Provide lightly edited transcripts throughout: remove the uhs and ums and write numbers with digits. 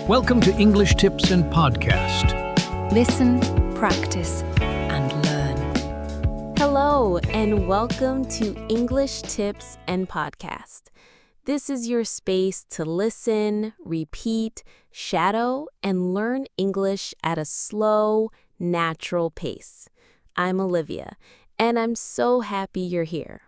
Welcome to English Tips and Podcast. Listen, practice, and learn. Hello, and welcome to English Tips and Podcast. This is your space to listen, repeat, shadow, and learn English at a slow, natural pace. I'm Olivia, and I'm so happy you're here.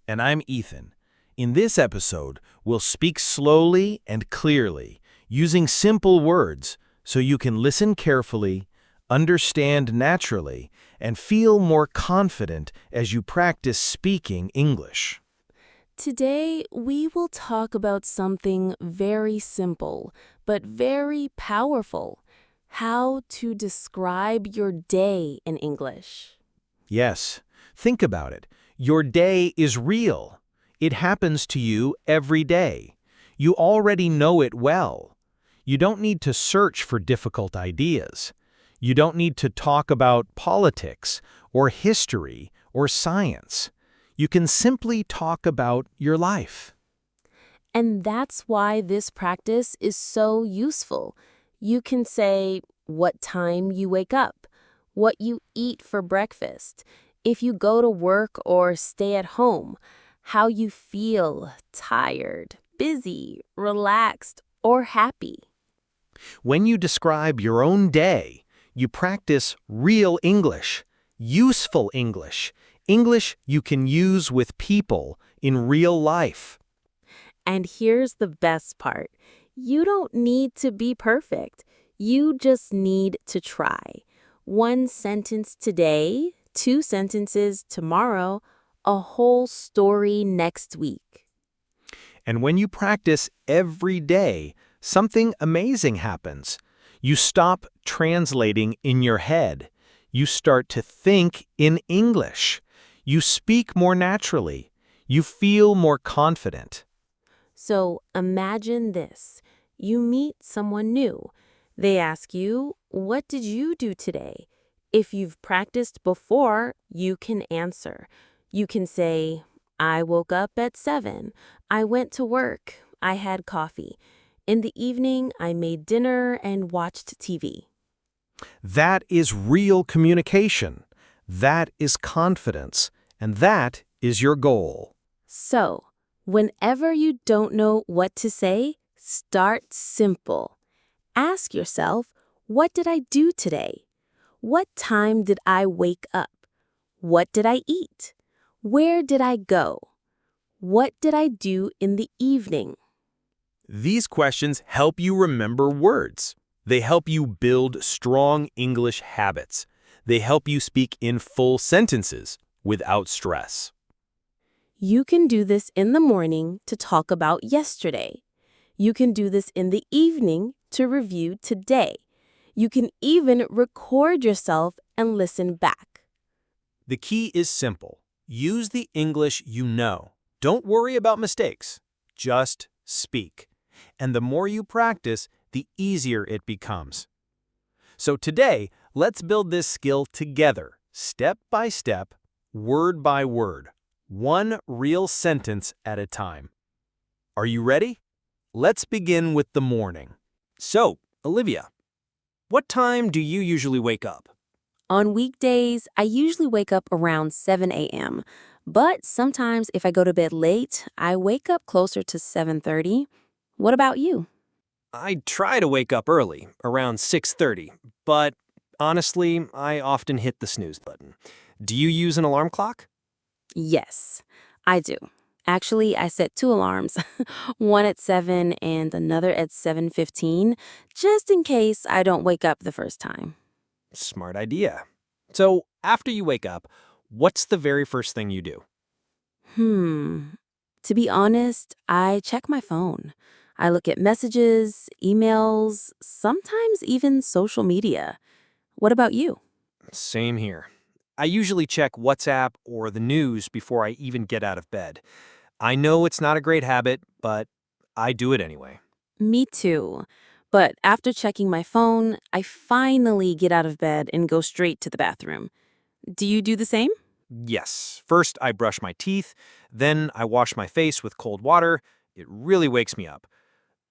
And I'm Ethan. In this episode, we'll speak slowly and clearly, using simple words so you can listen carefully, understand naturally, and feel more confident as you practice speaking English. Today, we will talk about something very simple, but very powerful: how to describe your day in English. Yes, think about it. Your day is real. It happens to you every day. You already know it well. You don't need to search for difficult ideas. You don't need to talk about politics or history or science. You can simply talk about your life. And that's why this practice is so useful. You can say what time you wake up, what you eat for breakfast, if you go to work or stay at home, how you feel, tired, busy, relaxed, or happy. When you describe your own day, you practice real English, useful English, English you can use with people in real life. And here's the best part. You don't need to be perfect. You just need to try. One sentence today, 2 sentences tomorrow, a whole story next week. And when you practice every day, something amazing happens. You stop translating in your head. You start to think in English. You speak more naturally. You feel more confident. So imagine this. You meet someone new. They ask you, "What did you do today?" If you've practiced before, you can answer. You can say, "I woke up at 7. I went to work. I had coffee. In the evening, I made dinner and watched TV." That is real communication. That is confidence. And that is your goal. So, whenever you don't know what to say, start simple. Ask yourself, what did I do today? What time did I wake up? What did I eat? Where did I go? What did I do in the evening? These questions help you remember words. They help you build strong English habits. They help you speak in full sentences without stress. You can do this in the morning to talk about yesterday. You can do this in the evening to review today. You can even record yourself and listen back. The key is simple. Use the English you know. Don't worry about mistakes. Just speak. And the more you practice, the easier it becomes. So today, let's build this skill together, step by step, word by word, one real sentence at a time. Are you ready? Let's begin with the morning. So, Olivia, what time do you usually wake up? On weekdays, I usually wake up around 7 a.m., but sometimes if I go to bed late, I wake up closer to 7:30. What about you? I try to wake up early, around 6:30, but honestly, I often hit the snooze button. Do you use an alarm clock? Yes, I do. Actually, I set 2 alarms, one at 7 and another at 7:15, just in case I don't wake up the first time. Smart idea. So, after you wake up, what's the very first thing you do? To be honest, I check my phone. I look at messages, emails, sometimes even social media. What about you? Same here. I usually check WhatsApp or the news before I even get out of bed. I know it's not a great habit, but I do it anyway. Me too. But after checking my phone, I finally get out of bed and go straight to the bathroom. Do you do the same? Yes. First, I brush my teeth. Then I wash my face with cold water. It really wakes me up.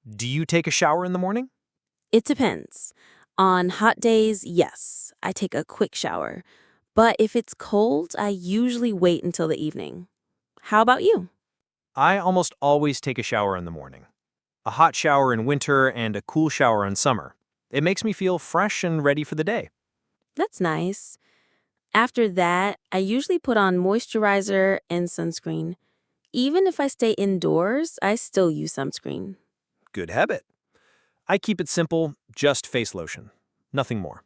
Do you take a shower in the morning? It depends. On hot days, yes, I take a quick shower. But if it's cold, I usually wait until the evening. How about you? I almost always take a shower in the morning. A hot shower in winter and a cool shower in summer. It makes me feel fresh and ready for the day. That's nice. After that, I usually put on moisturizer and sunscreen. Even if I stay indoors, I still use sunscreen. Good habit. I keep it simple, just face lotion. Nothing more.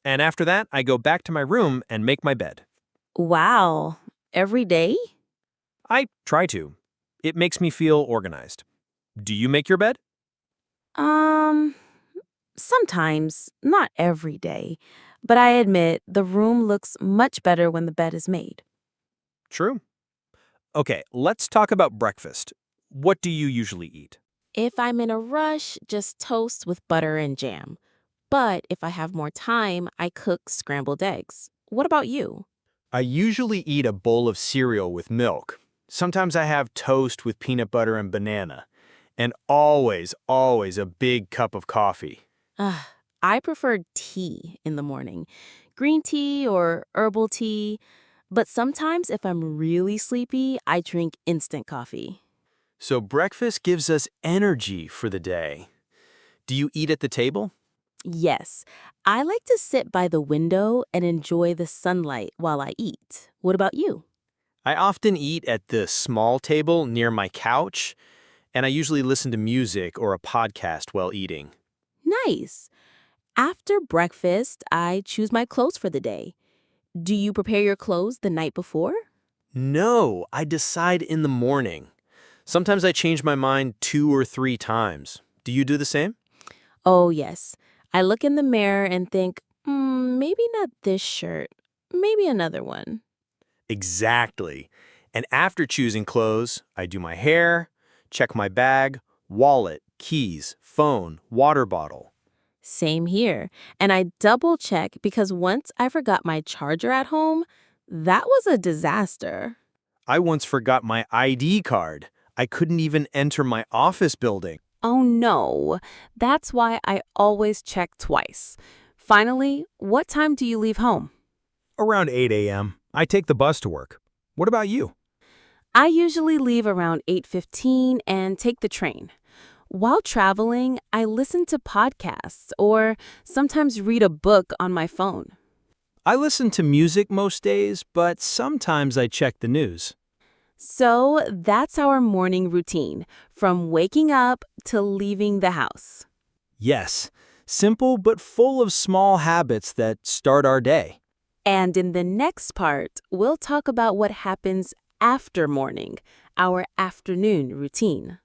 And after that, I go back to my room and make my bed. Wow. Every day? I try to. It makes me feel organized. Do you make your bed? Um, Sometimes, not every day. But I admit the room looks much better when the bed is made. True. Okay, let's talk about breakfast. What do you usually eat? If I'm in a rush, just toast with butter and jam. But if I have more time, I cook scrambled eggs. What about you? I usually eat a bowl of cereal with milk. Sometimes I have toast with peanut butter and banana. And always a big cup of coffee. Ugh, I prefer tea in the morning. Green tea or herbal tea. But sometimes if I'm really sleepy, I drink instant coffee. So breakfast gives us energy for the day. Do you eat at the table? Yes, I like to sit by the window and enjoy the sunlight while I eat. What about you? I often eat at the small table near my couch, and I usually listen to music or a podcast while eating. Nice. After breakfast, I choose my clothes for the day. Do you prepare your clothes the night before? No, I decide in the morning. Sometimes I change my mind 2 or 3 times. Do you do the same? Oh, yes. I look in the mirror and think, maybe not this shirt, maybe another one. Exactly. And after choosing clothes, I do my hair, check my bag, wallet, keys, phone, water bottle. Same here. And I double check because once I forgot my charger at home, that was a disaster. I once forgot my ID card. I couldn't even enter my office building. Oh no, that's why I always check twice. Finally, what time do you leave home? Around 8 a.m. I take the bus to work. What about you? I usually leave around 8:15 and take the train. While traveling, I listen to podcasts or sometimes read a book on my phone. I listen to music most days, but sometimes I check the news. So that's our morning routine, from waking up to leaving the house. Yes, simple but full of small habits that start our day. And in the next part, we'll talk about what happens after morning, our afternoon routine.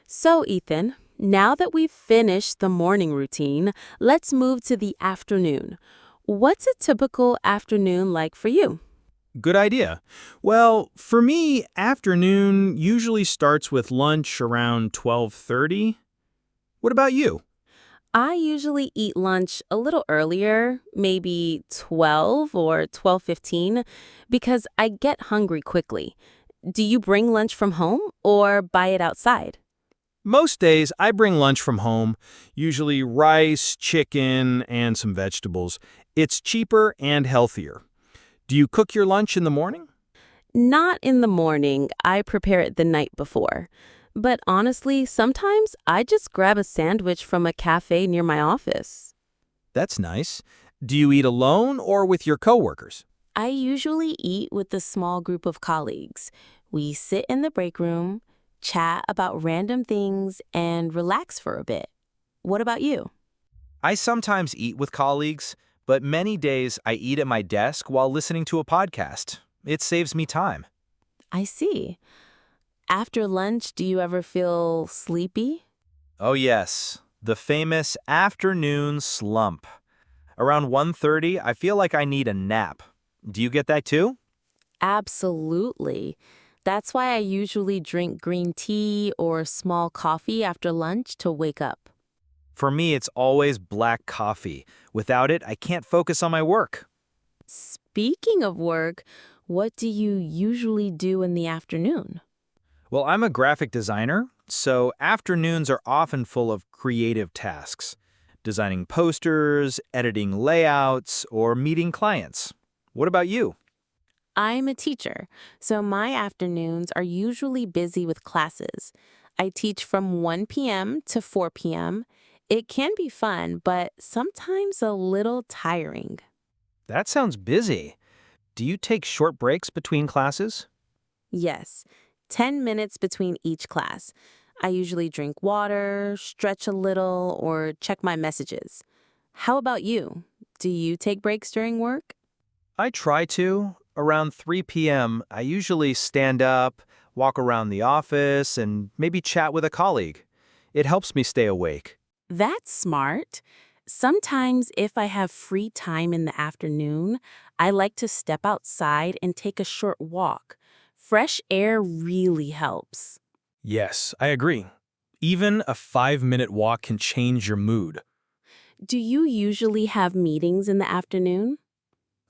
So, Ethan, now that we've finished the morning routine, let's move to the afternoon. What's a typical afternoon like for you? Good idea. Well, for me, afternoon usually starts with lunch around 12:30. What about you? I usually eat lunch a little earlier, maybe 12 or 12:15, because I get hungry quickly. Do you bring lunch from home or buy it outside? Most days, I bring lunch from home, usually rice, chicken, and some vegetables. It's cheaper and healthier. Do you cook your lunch in the morning? Not in the morning. I prepare it the night before. But honestly, sometimes I just grab a sandwich from a cafe near my office. That's nice. Do you eat alone or with your coworkers? I usually eat with a small group of colleagues. We sit in the break room, chat about random things, and relax for a bit. What about you? I sometimes eat with colleagues, but many days I eat at my desk while listening to a podcast. It saves me time. I see. After lunch, do you ever feel sleepy? Oh yes, the famous afternoon slump. Around 1:30, I feel like I need a nap. Do you get that too? Absolutely. That's why I usually drink green tea or small coffee after lunch to wake up. For me, it's always black coffee. Without it, I can't focus on my work. Speaking of work, what do you usually do in the afternoon? Well, I'm a graphic designer, so afternoons are often full of creative tasks. designing posters, editing layouts, or meeting clients. What about you? I'm a teacher, so my afternoons are usually busy with classes. I teach from 1 p.m. to 4 p.m. It can be fun, but sometimes a little tiring. That sounds busy. Do you take short breaks between classes? Yes, 10 minutes between each class. I usually drink water, stretch a little, or check my messages. How about you? Do you take breaks during work? I try to. Around 3 p.m., I usually stand up, walk around the office, and maybe chat with a colleague. It helps me stay awake. That's smart. Sometimes, if I have free time in the afternoon, I like to step outside and take a short walk. Fresh air really helps. Yes, I agree. Even a 5-minute walk can change your mood. Do you usually have meetings in the afternoon?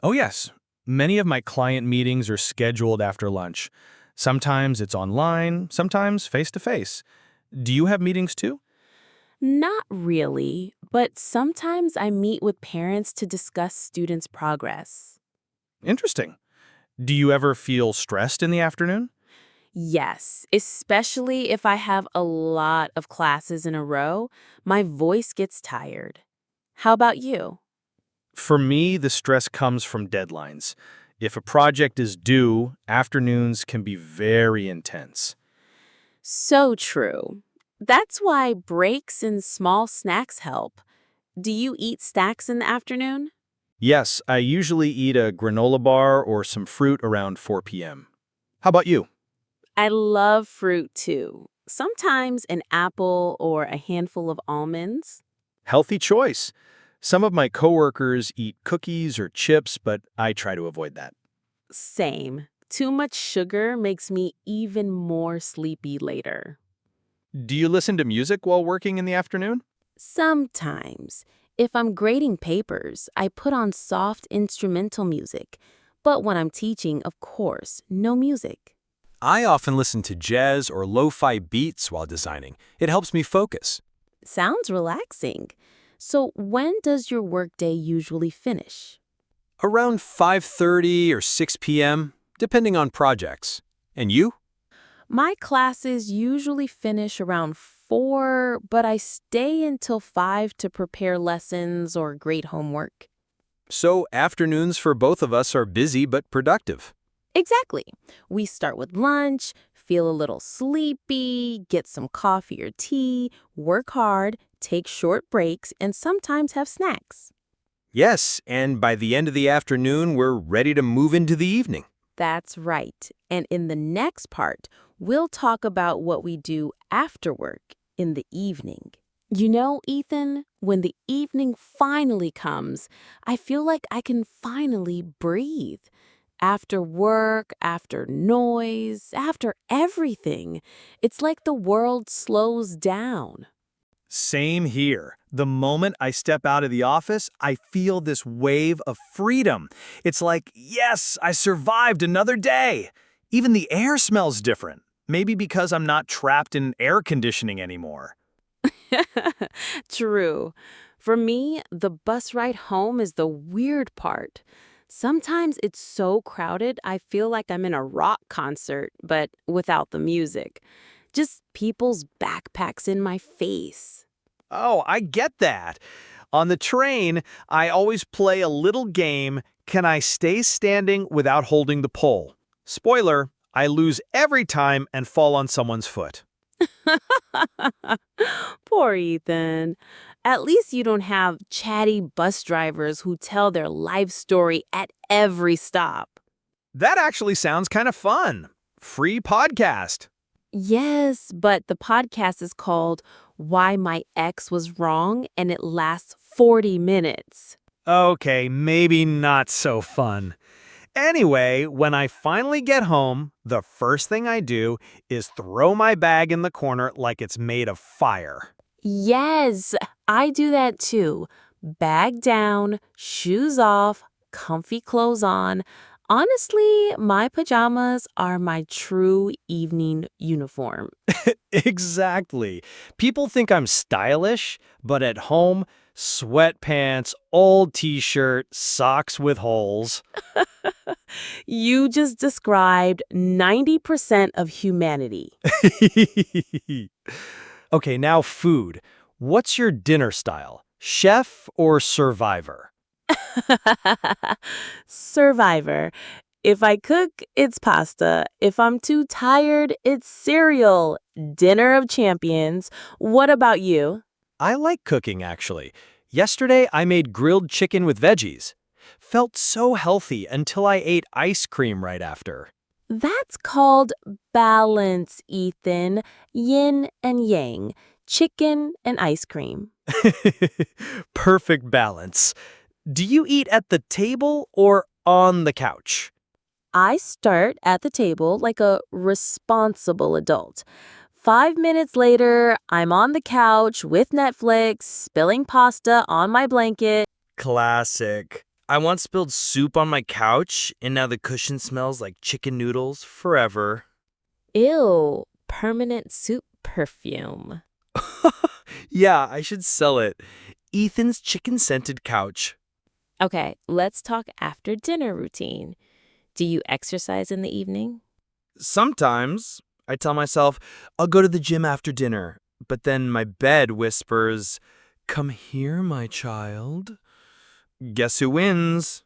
Oh, yes. Many of my client meetings are scheduled after lunch. Sometimes it's online, sometimes face-to-face. Do you have meetings too? Not really, but sometimes I meet with parents to discuss students' progress. Interesting. Do you ever feel stressed in the afternoon? Yes, especially if I have a lot of classes in a row, my voice gets tired. How about you? For me, the stress comes from deadlines. If a project is due, afternoons can be very intense. So true. That's why breaks and small snacks help. Do you eat snacks in the afternoon? Yes, I usually eat a granola bar or some fruit around 4 p.m. How about you? I love fruit too. Sometimes an apple or a handful of almonds. Healthy choice. Some of my coworkers eat cookies or chips, but I try to avoid that. Same. Too much sugar makes me even more sleepy later. Do you listen to music while working in the afternoon? Sometimes. If I'm grading papers, I put on soft instrumental music. But when I'm teaching, of course, no music. I often listen to jazz or lo-fi beats while designing. It helps me focus. Sounds relaxing. So when does your workday usually finish? Around 5:30 or 6 p.m., depending on projects. And you? My classes usually finish around 4, but I stay until 5 to prepare lessons or grade homework. So afternoons for both of us are busy but productive. Exactly. We start with lunch, feel a little sleepy, get some coffee or tea, work hard, take short breaks, and sometimes have snacks. Yes, and by the end of the afternoon, we're ready to move into the evening. That's right. And in the next part, we'll talk about what we do after work in the evening. You know, Ethan, when the evening finally comes, I feel like I can finally breathe. After work, after noise, after everything, it's like the world slows down. Same here. The moment I step out of the office, I feel this wave of freedom. It's like, yes, I survived another day. Even the air smells different. Maybe because I'm not trapped in air conditioning anymore. True. For me, the bus ride home is the weird part. Sometimes it's so crowded, I feel like I'm in a rock concert, but without the music. Just people's backpacks in my face. Oh, I get that. On the train, I always play a little game, can I stay standing without holding the pole? Spoiler, I lose every time and fall on someone's foot. Poor Ethan. At least you don't have chatty bus drivers who tell their life story at every stop. That actually sounds kind of fun. Free podcast. Yes, but the podcast is called Why My Ex Was Wrong, and it lasts 40 minutes. Okay, maybe not so fun. Anyway, when I finally get home, the first thing I do is throw my bag in the corner like it's made of fire. Yes, I do that too. Bag down, shoes off, comfy clothes on. Honestly, my pajamas are my true evening uniform. Exactly. People think I'm stylish, but at home, sweatpants, old t-shirt, socks with holes. You just described 90% of humanity. Okay, now food. What's your dinner style? Chef or survivor? Survivor. If I cook, it's pasta. If I'm too tired, it's cereal. Dinner of champions. What about you? I like cooking, actually. Yesterday, I made grilled chicken with veggies. Felt so healthy until I ate ice cream right after. That's called balance, Ethan. Yin and yang. Chicken and ice cream. Perfect balance. Do you eat at the table or on the couch? I start at the table like a responsible adult. 5 minutes later, I'm on the couch with Netflix, spilling pasta on my blanket. Classic. I once spilled soup on my couch, and now the cushion smells like chicken noodles forever. Ew, permanent soup perfume. Yeah, I should sell it. Ethan's chicken-scented couch. Okay, let's talk after dinner routine. Do you exercise in the evening? Sometimes I tell myself, I'll go to the gym after dinner, but then my bed whispers, "Come here, my child." Guess who wins?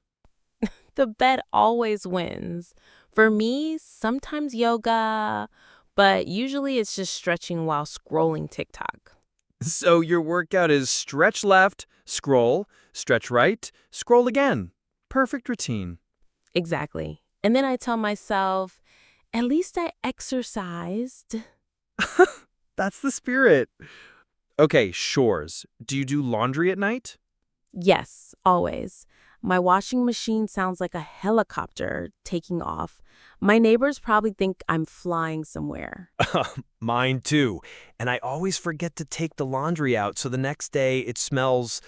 The bed always wins. For me, sometimes yoga, but usually it's just stretching while scrolling TikTok. So your workout is stretch left, scroll, stretch right, scroll again. Perfect routine. Exactly. And then I tell myself, at least I exercised. That's the spirit. Okay, chores. Do you do laundry at night? Yes, always. My washing machine sounds like a helicopter taking off. My neighbors probably think I'm flying somewhere. Mine too. And I always forget to take the laundry out, so the next day it smells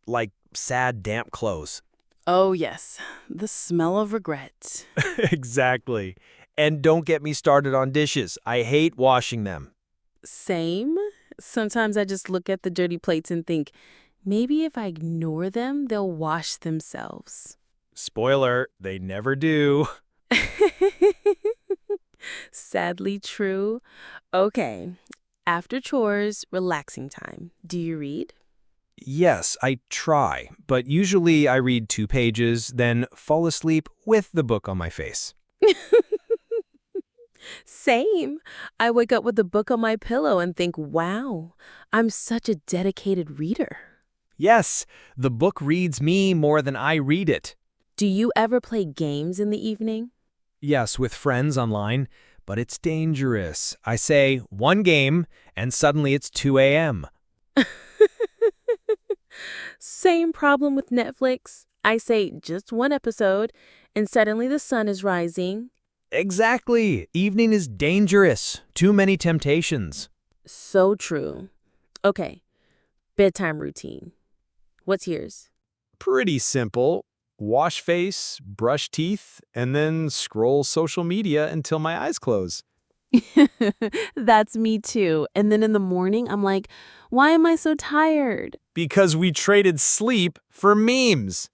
like sad, damp clothes. Oh, yes, the smell of regret. Exactly. And don't get me started on dishes. I hate washing them. Same. Sometimes I just look at the dirty plates and think, maybe if I ignore them, they'll wash themselves. Spoiler, they never do. Sadly true. Okay, after chores, relaxing time. Do you read? Yes, I try, but usually I read 2 pages, then fall asleep with the book on my face. Same. I wake up with a book on my pillow and think, wow, I'm such a dedicated reader. Yes, the book reads me more than I read it. Do you ever play games in the evening? Yes, with friends online, but it's dangerous. I say 1 game, and suddenly it's 2 a.m. Same problem with Netflix. I say just 1 episode, and suddenly the sun is rising. Exactly. Evening is dangerous. Too many temptations. So true. Okay, bedtime routine. What's yours? Pretty simple. Wash face, brush teeth, and then scroll social media until my eyes close. That's me too. And then in the morning, I'm like, why am I so tired? Because we traded sleep for memes.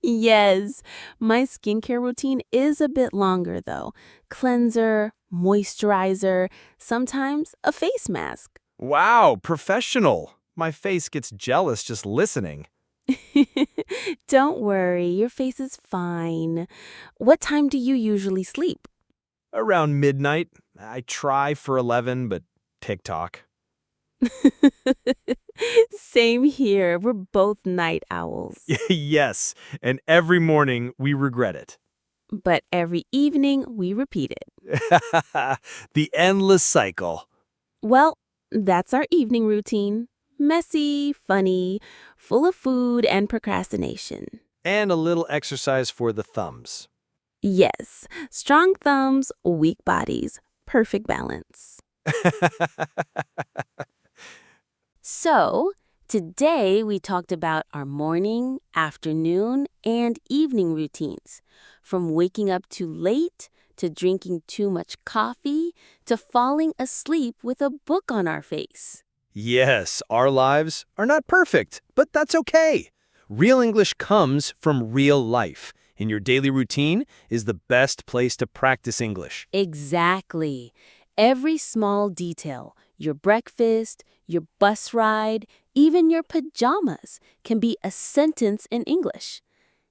Yes, my skincare routine is a bit longer though. Cleanser, moisturizer, sometimes a face mask. Wow, professional. My face gets jealous just listening. Don't worry, your face is fine. What time do you usually sleep? Around midnight, I try for 11, but TikTok. Same here. We're both night owls. Yes, and every morning we regret it. But every evening we repeat it. The endless cycle. Well, that's our evening routine. Messy, funny, full of food and procrastination. And a little exercise for the thumbs. Yes, strong thumbs, weak bodies, perfect balance. So, Today, we talked about our morning, afternoon, and evening routines. From waking up too late, to drinking too much coffee, to falling asleep with a book on our face. Yes, our lives are not perfect, but that's okay. Real English comes from real life, and your daily routine is the best place to practice English. Exactly. Every small detail, your breakfast, your bus ride, even your pajamas, can be a sentence in English.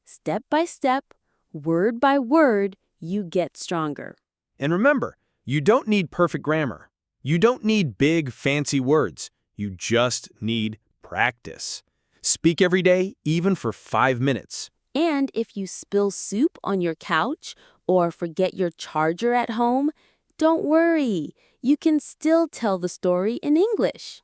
Step by step, word by word, you get stronger. And remember, you don't need perfect grammar. You don't need big, fancy words. You just need practice. Speak every day, even for 5 minutes. And if you spill soup on your couch or forget your charger at home, don't worry. You can still tell the story in English.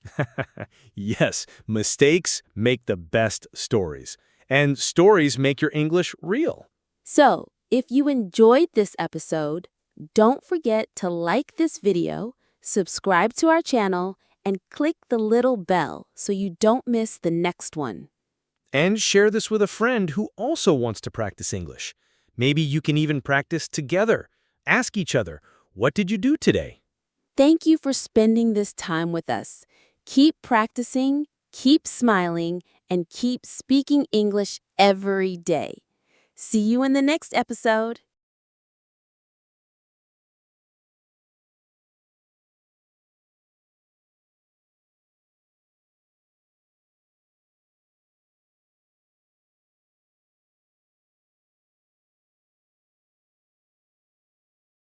Yes, mistakes make the best stories. And stories make your English real. So, if you enjoyed this episode, don't forget to like this video, subscribe to our channel, and click the little bell so you don't miss the next one. And share this with a friend who also wants to practice English. Maybe you can even practice together. Ask each other, what did you do today? Thank you for spending this time with us. Keep practicing, keep smiling, and keep speaking English every day. See you in the next episode.